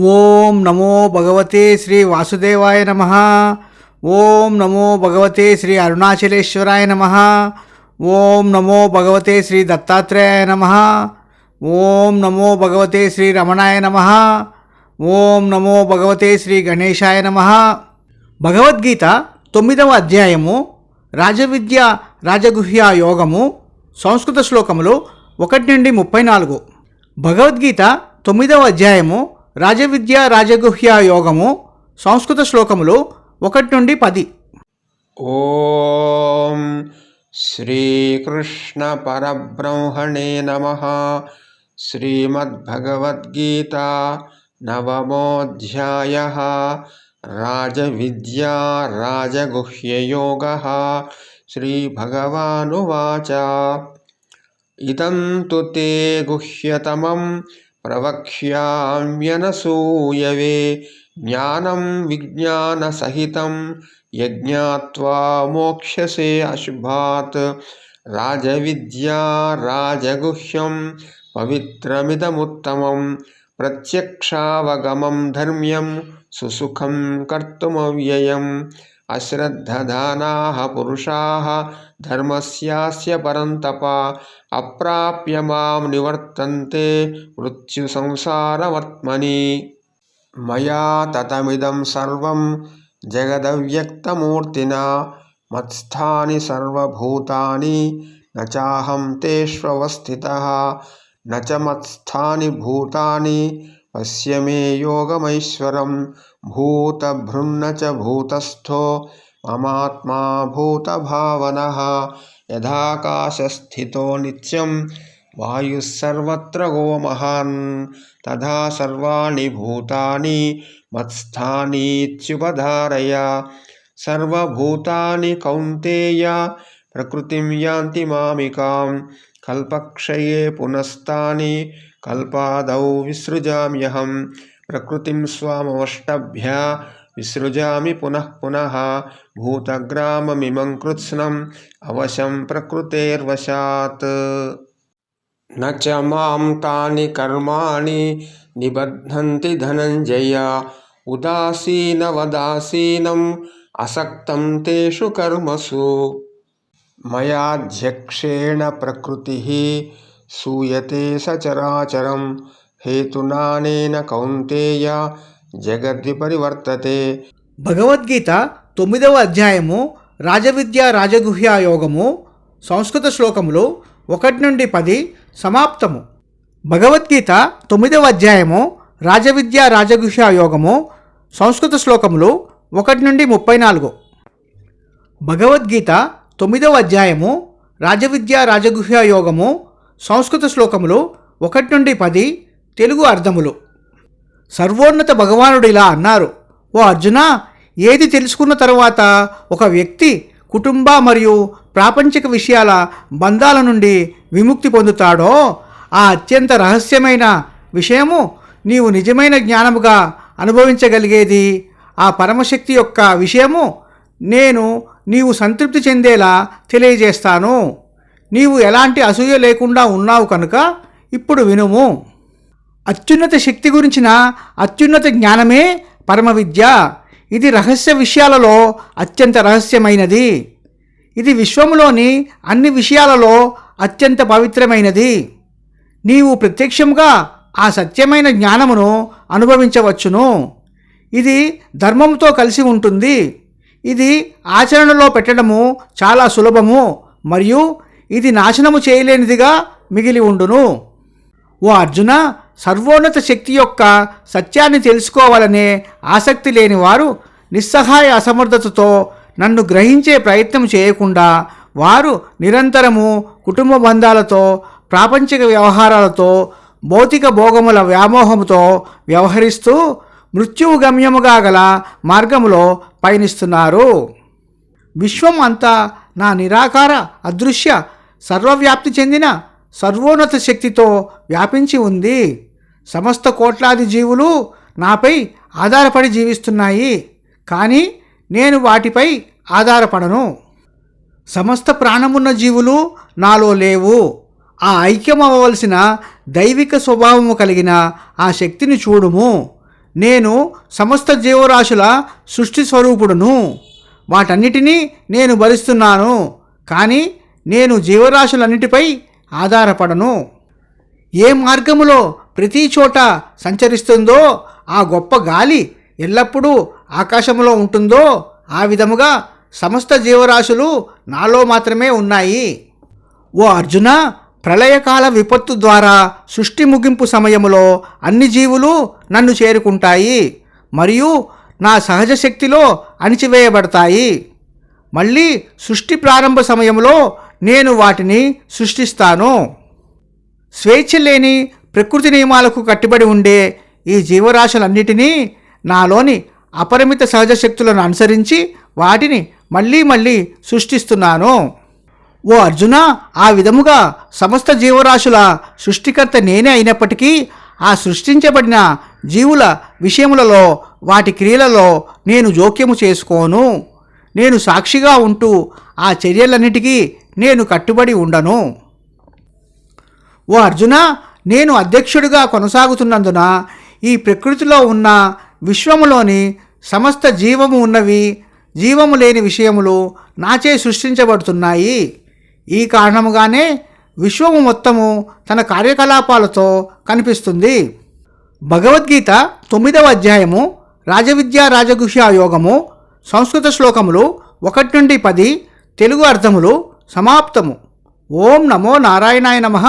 ఓం నమో భగవతే శ్రీ వాసుదేవాయ నమః. ఓం నమో భగవతే శ్రీ అరుణాచలేశ్వరాయ నమః. ఓం నమో భగవతే శ్రీ దత్తాత్రేయాయ నమః. ఓం నమో భగవతే శ్రీ రమణాయ నమః. ఓం నమో భగవతే శ్రీ గణేశాయ నమః. భగవద్గీత 9వ అధ్యాయము రాజవిద్య రాజగుహ్య యోగము. సంస్కృత శ్లోకములు 1 నుండి 34. భగవద్గీత 9వ అధ్యాయము రాజవిద్య రాజగుహ్య యోగము. సంస్కృత శ్లోకములు 1 నుండి 10. ఓం శ్రీకృష్ణ పరబ్రహ్మణే నమః. శ్రీమద్భగవద్గీత నవమోऽధ్యాయః. రాజవిద్యా రాజగుహ్యయోగః. శ్రీభగవానువాచ ఇదం తు తే గుహ్యతమం ప్రవక్ష్యామ్యనసూయవే. జ్ఞానం విజ్ఞానసహితం యజ్ఞాత్వా మోక్ష్యసే అశుభాత్. రాజవిద్యా రాజగుహ్యం పవిత్రమిదముత్తమం. ప్రత్యక్షావగమం ధర్మ్యం సుసుఖం కర్తుమవ్యయం. అశ్రద్ధదానాః పురుషాः ధర్మస్యాస్య పరంతప. అప్రాప్య మాం నివర్తంతే మృత్యు సంసారవర్త్మని. మయా తతమిదం సర్వం జగదవ్యక్తమూర్తినా. మత్స్థాని సర్వభూతాని న చాహం తేష్వస్థితః. న చ మత్స్థాని భూతాని పశ్య మే యోగమైశ్వరం. భూతభృన్న చ భూతస్థో మమాత్మా భూతభావనః. యథాకాశస్థితో నిత్యం వాయుః సర్వత్ర గో మహాన్. తథా సర్వాణి భూతాని మత్స్థానీత్యుపధారయ. సర్వభూతాని కౌంతేయ ప్రకృతిం యాంతి మామికాం. కల్పక్షయే పునస్తాని కల్పాదౌ విసృజామ్యహం. ప్రకృతిం స్వామవష్టభ్య విసృజామి పునః పునః. భూతగ్రామమిమం కృత్స్నం అవశం ప్రకృతేర్వశాత్. న చ మాం తాని కర్మాణి నిబధ్నంతి ధనంజయ. ఉదాసీనవదాసీనం అసక్తం తేషు కర్మసు. మయాధ్యక్షేణ ప్రకృతిః సూయతే సచరాచరం. హేతునానేన కౌంతేయ జగద్ది పరివర్తతే. భగవద్గీత 9వ అధ్యాయము రాజవిద్య రాజగుహ్య యోగము. సంస్కృత శ్లోకములు 1 నుండి 10 సమాప్తము. భగవద్గీత 9వ అధ్యాయము రాజవిద్య రాజగుహ్య యోగము. సంస్కృత శ్లోకములు 1 నుండి 34. భగవద్గీత 9వ అధ్యాయము రాజవిద్య రాజగుహ్య యోగము. సంస్కృత శ్లోకములు 1 నుండి 10 తెలుగు అర్థములు. సర్వోన్నత భగవానుడు ఇలా అన్నారు: ఓ అర్జున, ఏది తెలుసుకున్న తరువాత ఒక వ్యక్తి కుటుంబ మరియు ప్రాపంచిక విషయాల బంధాల నుండి విముక్తి పొందుతాడో ఆ అత్యంత రహస్యమైన విషయము నీవు నిజమైన జ్ఞానముగా అనుభవించగలిగేది. ఆ పరమశక్తి యొక్క విషయము నేను నీవు సంతృప్తి చెందేలా తెలియజేస్తాను. నీవు ఎలాంటి అసూయ లేకుండా ఉన్నావు కనుక ఇప్పుడు వినుము. అత్యున్నత శక్తి గురించిన అత్యున్నత జ్ఞానమే పరమ విద్య. ఇది రహస్య విషయాలలో అత్యంత రహస్యమైనది. ఇది విశ్వములోని అన్ని విషయాలలో అత్యంత పవిత్రమైనది. నీవు ప్రత్యక్షంగా ఆ సత్యమైన జ్ఞానమును అనుభవించవచ్చును. ఇది ధర్మముతో కలిసి ఉంటుంది. ఇది ఆచరణలో పెట్టడము చాలా సులభము మరియు ఇది నాశనము చేయలేనిదిగా మిగిలి ఉండును. ఓ అర్జున, సర్వోన్నత శక్తి యొక్క సత్యాన్ని తెలుసుకోవాలనే ఆసక్తి లేని వారు నిస్సహాయ అసమర్థతతో నన్ను గ్రహించే ప్రయత్నం చేయకుండా వారు నిరంతరము కుటుంబ బంధాలతో, ప్రాపంచిక వ్యవహారాలతో, భౌతిక భోగముల వ్యామోహముతో వ్యవహరిస్తూ మృత్యువు గమ్యముగా గల మార్గములో పయనిస్తున్నారు. విశ్వం అంతా నా నిరాకార అదృశ్య సర్వవ్యాప్తి చెందిన సర్వోన్నత శక్తితో వ్యాపించి ఉంది. సమస్త కోట్లాది జీవులు నాపై ఆధారపడి జీవిస్తున్నాయి, కానీ నేను వాటిపై ఆధారపడను. సమస్త ప్రాణమున్న జీవులు నాలో లేవు. ఆ ఐక్యం అవ్వవలసిన దైవిక స్వభావము కలిగిన ఆ శక్తిని చూడుము. నేను సమస్త జీవరాశుల సృష్టి స్వరూపుడును. వాటన్నిటినీ నేను భరిస్తున్నాను, కానీ నేను జీవరాశులన్నిటిపై ఆధారపడను. ఏ మార్గములో ప్రతి చోట సంచరిస్తుందో ఆ గొప్ప గాలి ఎల్లప్పుడూ ఆకాశంలో ఉంటుందో ఆ విధముగా సమస్త జీవరాశులు నాలో మాత్రమే ఉన్నాయి. ఓ అర్జున, ప్రళయకాల విపత్తు ద్వారా సృష్టి ముగింపు సమయములో అన్ని జీవులు నన్ను చేరుకుంటాయి మరియు నా సహజ శక్తిలో అణిచివేయబడతాయి. మళ్ళీ సృష్టి ప్రారంభ సమయంలో నేను వాటిని సృష్టిస్తాను. స్వేచ్ఛ లేని ప్రకృతి నియమాలకు కట్టుబడి ఉండే ఈ జీవరాశులన్నిటినీ నాలోని అపరిమిత సహజ శక్తులను అనుసరించి వాటిని మళ్ళీ సృష్టిస్తున్నాను. ఓ అర్జున, ఆ విధముగా సమస్త జీవరాశుల సృష్టికర్త నేనే అయినప్పటికీ ఆ సృష్టించబడిన జీవుల విషయములలో వాటి క్రియలలో నేను జోక్యము చేసుకోను. నేను సాక్షిగా ఉంటూ ఆ చర్యలన్నిటికీ నేను కట్టుబడి ఉండను. ఓ అర్జున, నేను అధ్యక్షుడిగా కొనసాగుతున్నందున ఈ ప్రకృతిలో ఉన్న విశ్వములోని సమస్త జీవము ఉన్నవి, జీవము లేని విషయములు నాచే సృష్టించబడుతున్నాయి. ఈ కారణముగానే విశ్వము మొత్తము తన కార్యకలాపాలతో కనిపిస్తుంది. భగవద్గీత 9వ అధ్యాయము రాజవిద్యా రాజగుహ్య యోగము సంస్కృత శ్లోకములు 1 నుండి 10, తెలుగు అర్థములు సమాప్తము. ఓం నమో నారాయణాయ నమః.